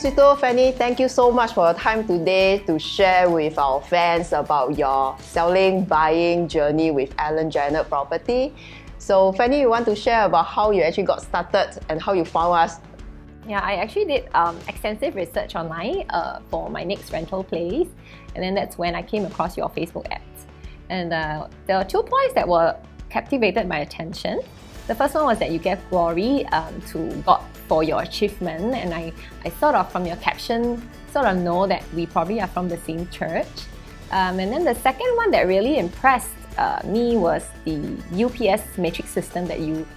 Suto, Fanny, thank you so much for your time today to share with our fans about your selling, buying journey with Alan Janet Property. So Fanny, you want to share about how you actually got started and how you found us? Yeah, I actually did extensive research online for my next rental place, and then that's when I came across your Facebook ads. And there were 2 points that were captivated my attention. The first one was that you gave glory to God for your achievement, and I sort of, from your caption, sort of know that we probably are from the same church. And then the second one that really impressed me was the UPS matrix system that you've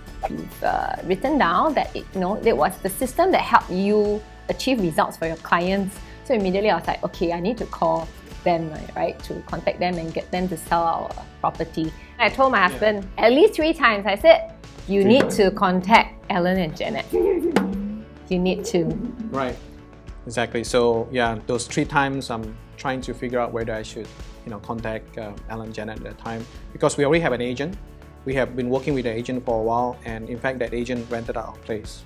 written down, that it was the system that helped you achieve results for your clients. So immediately I was like, okay, I need to call them, right, to contact them and get them to sell our property. I told my husband at least 3 times, I said, you need to contact Alan and Janet. You need to. Right, exactly. So yeah, those 3 times I'm trying to figure out whether I should contact Alan and Janet at that time, because we already have an agent. We have been working with the agent for a while, and in fact that agent rented out our place.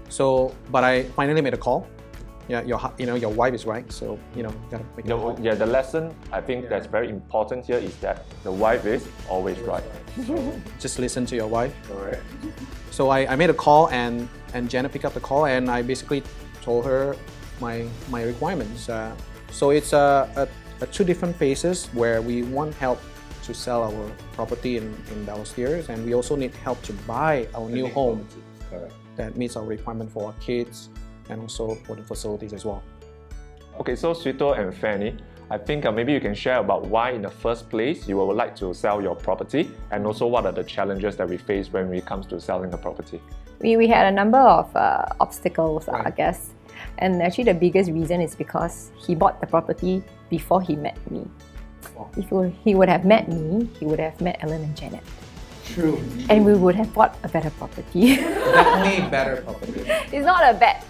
So, but I finally made a call. Yeah, your wife is right. So gotta make a call. Yeah, the lesson I think that's very important here is that the wife is always right. So just listen to your wife. Correct. So I made a call, and Janet picked up the call, and I basically told her my requirements. So it's 2 different phases where we want help to sell our property in downstairs, and we also need help to buy our new home that meets our requirement for our kids and also for the facilities as well. Okay, so Suto and Fanny, I think maybe you can share about why in the first place you would like to sell your property, and also what are the challenges that we face when it comes to selling a property. We had a number of obstacles, Right. I guess. And actually the biggest reason is because he bought the property before he met me. If he would have met me, he would have met Alan and Janet. True. And we would have bought a better property. Definitely better property. It's not a bad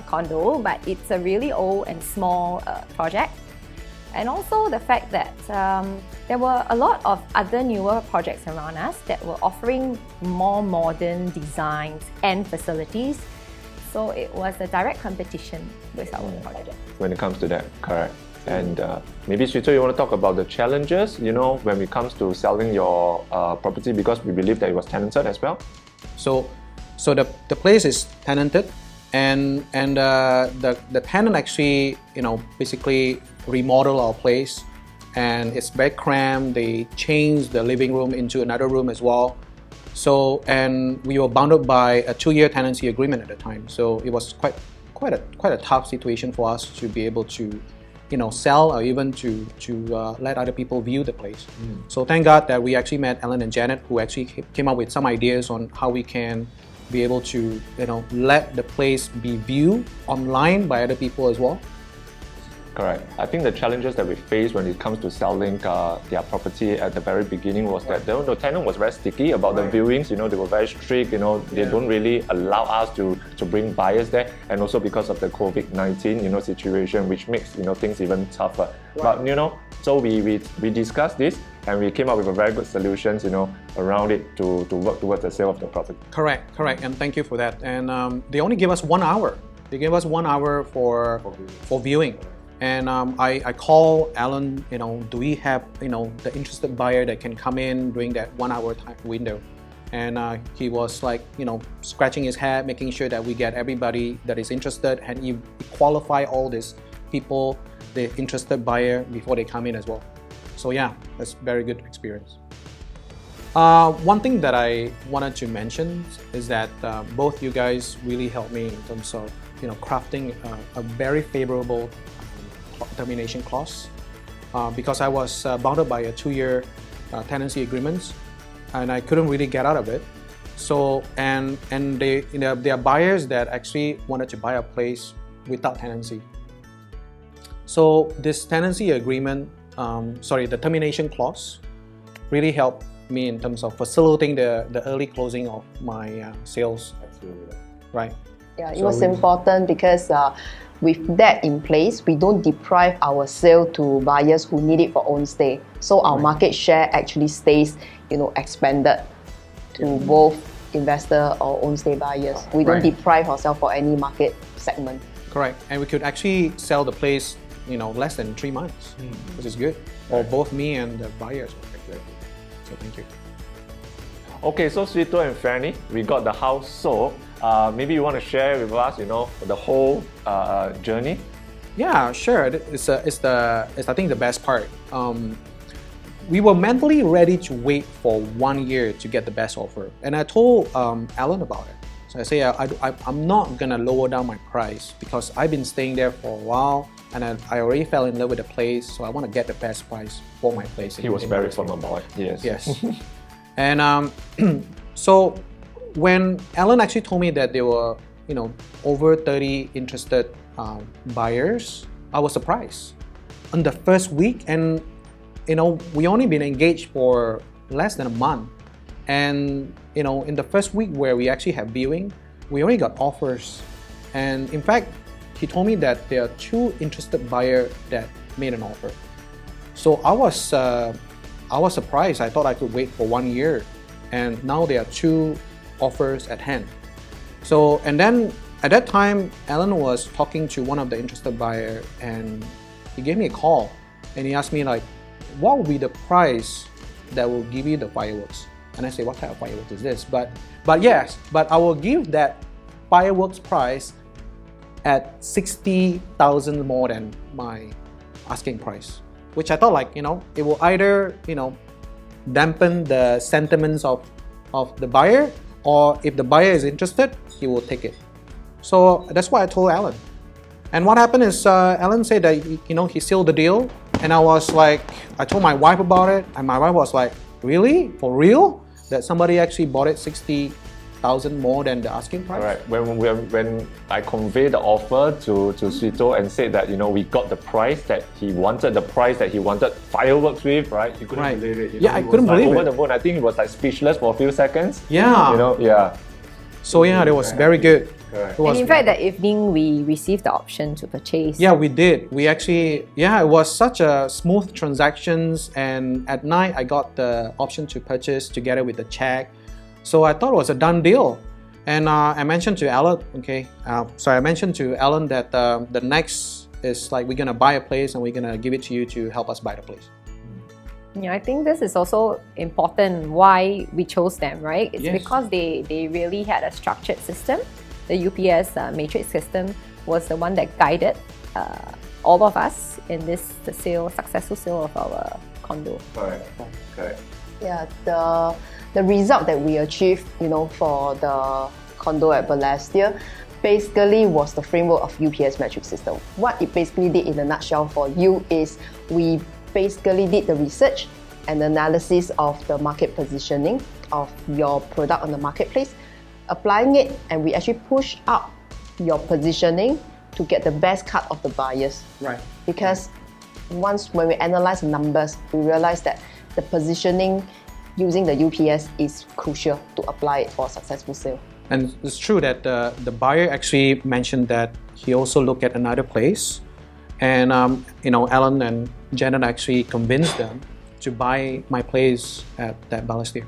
condo, but it's a really old and small project. And also the fact that there were a lot of other newer projects around us that were offering more modern designs and facilities. So it was a direct competition with our project. When it comes to that, correct. And maybe Suto, you want to talk about the challenges, when it comes to selling your property, because we believe that it was tenanted as well. So the place is tenanted, and the tenant actually basically remodel our place, and it's very cramped. They changed the living room into another room as well. So, and we were bounded by a 2-year tenancy agreement at the time. So it was quite a tough situation for us to be able to sell, or even to let other people view the place. So thank God that we actually met Alan and Janet, who actually came up with some ideas on how we can be able to let the place be viewed online by other people as well. Correct. I think the challenges that we faced when it comes to selling their property at the very beginning was that the tenant was very sticky about the viewings. They were very strict. They don't really allow us to bring buyers there, and also because of the COVID-19 situation, which makes things even tougher. Right. But so we discussed this, and we came up with a very good solutions around it to work towards the sale of the property. Correct, and thank you for that. And they only gave us 1 hour. They gave us 1 hour for viewing. And I call Alan, do we have, the interested buyer that can come in during that 1 hour time window? And he was like, scratching his head, making sure that we get everybody that is interested, and he qualify all these people, the interested buyer, before they come in as well. So yeah, that's a very good experience. One thing that I wanted to mention is that both you guys really helped me in terms of, crafting a very favorable termination clause, because I was bounded by a 2-year tenancy agreements, and I couldn't really get out of it. So and they there are buyers that actually wanted to buy a place without tenancy. So this tenancy agreement, the termination clause, really helped me in terms of facilitating the early closing of my sales. Absolutely. Right. Yeah, it was important because with that in place, we don't deprive our sale to buyers who need it for own stay. So our market share actually stays, expanded to both investor or own stay buyers. We don't deprive ourselves for any market segment. Correct. And we could actually sell the place, less than 3 months, which is good. For both me and the buyers. Exactly. So thank you. Okay, so Sweeto and Fanny, we got the house sold. Maybe you want to share with us, the whole journey. Yeah, sure. It's I think the best part. We were mentally ready to wait for 1 year to get the best offer, and I told Alan about it. So I say I'm not gonna lower down my price because I've been staying there for a while, and I already fell in love with the place. So I want to get the best price for my place. He was very firm about it. Yes. Yes. And so when Alan actually told me that there were over 30 interested buyers, I was surprised. On the first week, and we only been engaged for less than a month, and in the first week where we actually had viewing, we only got offers. And in fact, he told me that there are 2 interested buyers that made an offer. So I was surprised. I thought I could wait for 1 year, and now there are 2 offers at hand. So, and then at that time, Alan was talking to one of the interested buyer, and he gave me a call, and he asked me like, what will be the price that will give you the fireworks? And I say, what type of fireworks is this? But yes, but I will give that fireworks price at 60,000 more than my asking price, which I thought it will either dampen the sentiments of the buyer, or if the buyer is interested, he will take it. So that's what I told Alan. And what happened is Alan said that he sealed the deal, and I told my wife about it, and my wife was like, really? For real? That somebody actually bought it 60,000 more than the asking price? Right. When I conveyed the offer to Sweeto and said that we got the price that he wanted, fireworks with, right? He couldn't believe it. Yeah, I couldn't believe it. Over the moon. I think he was speechless for a few seconds. Yeah. Yeah. So yeah, that was very good. And in fact, that evening we received the option to purchase. Yeah, we did. We actually, it was such a smooth transactions, and at night I got the option to purchase together with the check. So I thought it was a done deal. And I mentioned to Alan, that the next is we're gonna buy a place and we're gonna give it to you to help us buy the place. Yeah, I think this is also important why we chose them, right? It's Yes. because they really had a structured system. The UPS matrix system was the one that guided all of us in this successful sale of our condo. Correct. Yeah, the result that we achieved, for the condo at Balestier, basically was the framework of UPS metric system. What it basically did in a nutshell for you is we basically did the research and analysis of the market positioning of your product on the marketplace, applying it, and we actually push up your positioning to get the best cut of the buyers. Right. Because when we analyze the numbers, we realize that the positioning using the UPS is crucial to apply it for a successful sale. And it's true that the buyer actually mentioned that he also looked at another place, and Alan and Janet actually convinced them to buy my place at that Balestier.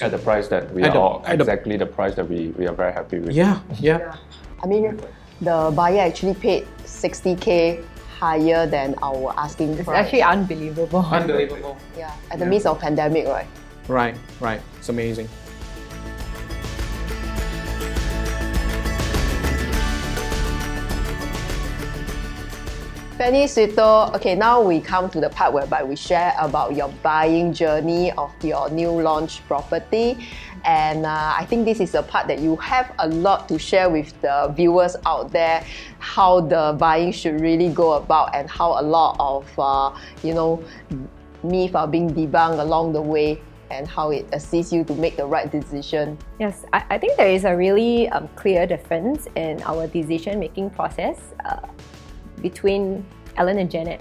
At the price that we are exactly the price that we are very happy with. Yeah. I mean, the buyer actually paid 60K higher than our asking It's price. actually unbelievable. Unbelievable. Yeah, at the midst of pandemic, right? Right. It's amazing. Fanny, Sweeto, okay, now we come to the part whereby we share about your buying journey of your new launch property. And I think this is a part that you have a lot to share with the viewers out there, how the buying should really go about and how a lot of, myths are being debunked along the way and how it assists you to make the right decision. Yes, I think there is a really clear difference in our decision-making process between Alan and Janet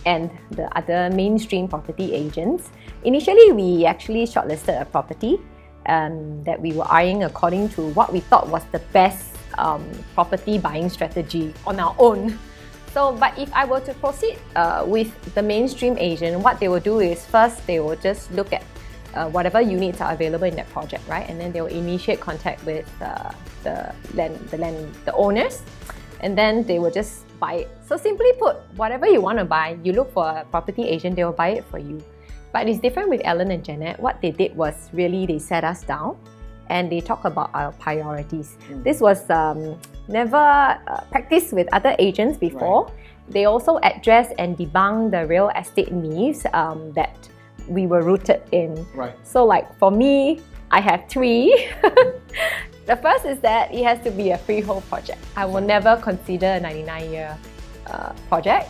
and the other mainstream property agents. Initially, we actually shortlisted a property that we were eyeing according to what we thought was the best property buying strategy on our own. So, but if I were to proceed with the mainstream agent, what they will do is first they will just look at whatever units are available in that project, right? And then they will initiate contact with the owners. and then they will just buy it. So simply put, whatever you want to buy, you look for a property agent, they will buy it for you. But it's different with Alan and Janet. What they did was really they sat us down and they talk about our priorities. This was never practiced with other agents before. Right. They also address and debunk the real estate myths that we were rooted in. Right. So like for me, I have 3. The first is that it has to be a freehold project. I will never consider a 99-year project.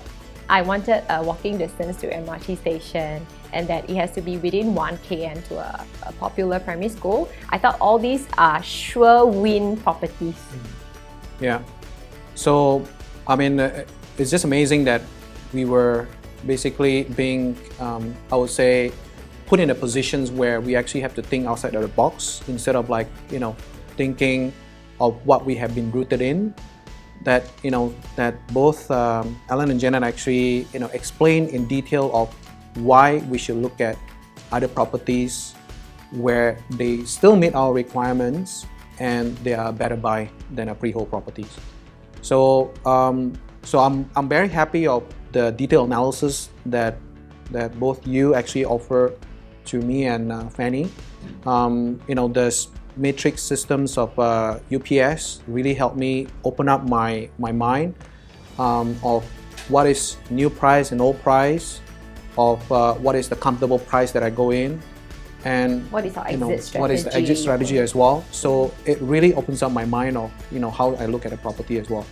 I wanted a walking distance to MRT station and that it has to be within 1 km to a popular primary school. I thought all these are sure win properties. Yeah. So, I mean, it's just amazing that we were basically being, I would say, put in a positions where we actually have to think outside of the box instead of like, thinking of what we have been rooted in. That, that both Alan and Janet actually, explain in detail of why we should look at other properties where they still meet our requirements and they are better buy than a freehold properties. So, I'm very happy of the detailed analysis that both you actually offer to me and Fanny. The matrix systems of UPS really helped me open up my mind of what is new price and old price, of what is the comfortable price that I go in, and What is our exit strategy? what is the exit strategy as well. So it really opens up my mind of how I look at a property as well.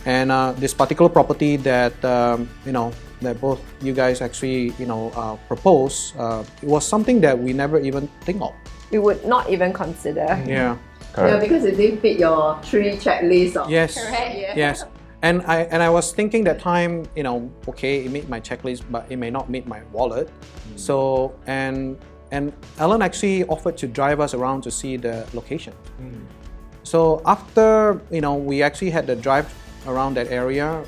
And this particular property that that both you guys actually propose, it was something that we never even think of. We would not even consider. Yeah. Yeah, because it didn't fit your 3 checklist. Yes. Correct. Yeah. Yes. And I was thinking that time, okay, it meet my checklist, but it may not meet my wallet. So and Alan actually offered to drive us around to see the location. So after we actually had the drive around that area,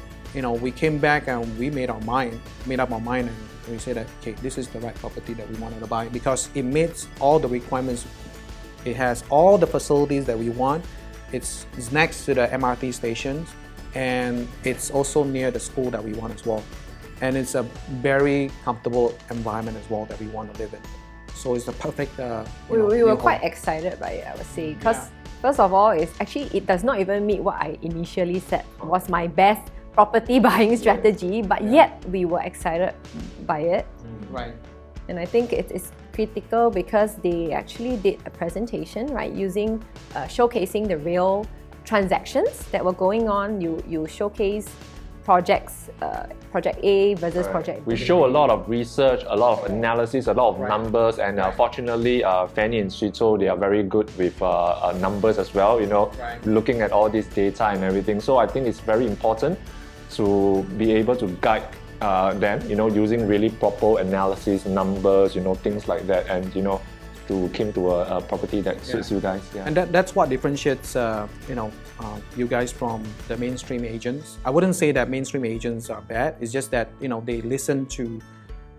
we came back and we made up our mind, and we said that okay, this is the right property that we wanted to buy because it meets all the requirements. It has all the facilities that we want. It's next to the MRT stations, and it's also near the school that we want as well. And it's a very comfortable environment as well that we want to live in. So it's the perfect. We were new quite home. excited by it, I would say, because first of all, it does not even meet what I initially said was my best property buying strategy, but yet we were excited by it. Right. And I think it is critical because they actually did a presentation, right, using showcasing the real transactions that were going on. You showcase projects, project A versus project B. We show a lot of research, a lot of analysis, a lot of numbers, and fortunately, Fanny and Suito, they are very good with numbers as well, looking at all this data and everything. So I think it's very important to be able to guide them, using really proper analysis, numbers, things like that, and to come to a property that suits you guys. Yeah. And that's what differentiates you guys from the mainstream agents. I wouldn't say that mainstream agents are bad. It's just that they listen to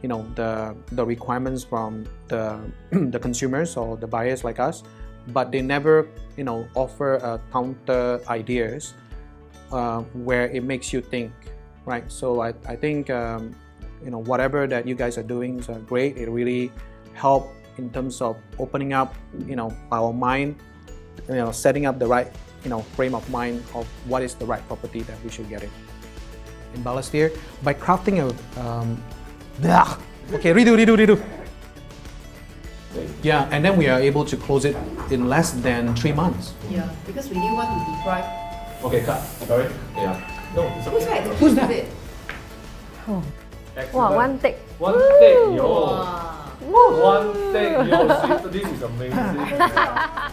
the requirements from the consumers or the buyers like us, but they never offer counter ideas where it makes you think, right? So I think whatever that you guys are doing is great. It really helped in terms of opening up our mind, setting up the right frame of mind of what is the right property that we should get in Balestier by crafting a okay, redo. Yeah, and then we are able to close it in less than 3 months. Yeah, because we didn't want to deprive. Okay, cut. Sorry. Yeah. No, it's Who's okay. right? Who's that? Wow, one take. One take, yo. Wow. One take, yo. See, so this is amazing. Yeah.